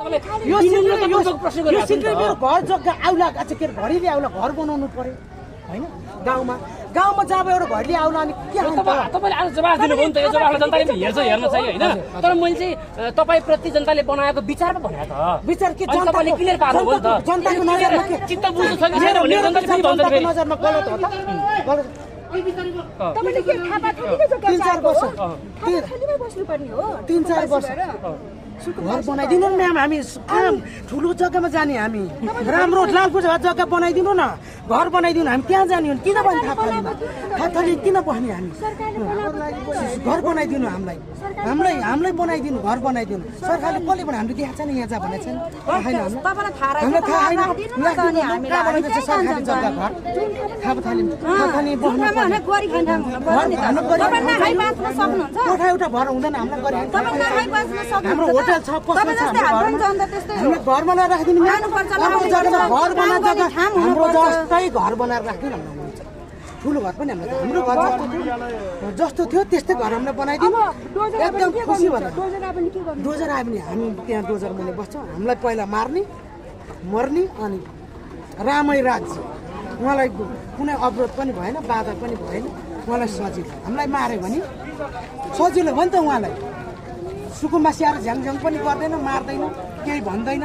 यो मेरो घर जग्गा आउला के घडीले आउला घर बनाउनु पर्यो हैन गाउँमा जब एउटा घडीले आउला अनि के तपाईले आज जवाफ दिनुभयो नि त यो जवाफलाई जनताले हेर्छ हेर्न चाहिँ हैन तर मैले चाहिँ तपाई प्रति जनताले बनाएको विचार पो भने त विचार के जनताले क्लियर पार्नु हो नि त जनताको नजरमा के चित्त बुझ्नु छ कि छैन भने जनताले फेरि भन्छ फेरि नजरमा गलत हो त गलत तपाईले के थापा थलीले जग्गा 3-4 वर्ष थलीमै बस्नु पर्ने हो 3-4 वर्ष घर बनाइदिनु न म्याम हामी काम ठुलो जग्गामा जाने हामी राम्रो लालपुर जग्गा बनाइदिनु न घर बनाइदिनु हामी त्यहाँ जाने हो किन भने थाथली किन बस्ने हामी घर बनाइदिनु हामीलाई बनाइदिनु घर बनाइदिनु सरकारले कसले भने हामीले देखाएको छैन यहाँ जा भनेको छैन हामीलाई थाहा छैन सरकारी जग्गा घर थाथली बस्नु कोठा एउटा भर हुँदैन हामीलाई हाम्रो होटल छ पसल छ हामीले घर बनाएर राखिदिनु घर बनाएर जग्गा हाम्रो जस्तै घर बनाएर राखिदिनु हुन्छ ठुलो घर पनि हाम्रो घर जस्तो थियो त्यस्तै घर हामीले बनाइदिनु एकदम खुसी भएर डोजर आयो भने हामी त्यहाँ डोजर मुनि बस्छौँ हामीलाई पहिला मार्ने मर्ने अनि रामै राज्य उहाँलाई कुनै अवरोध पनि भएन बाधा पनि भएन उहाँलाई सजिलो हामीलाई मार्यो भने सजिलो हो नि त उहाँलाई सुकुम्बा स्याहार झ्याङझ्याङ पनि गर्दैन मार्दैन केही भन्दैन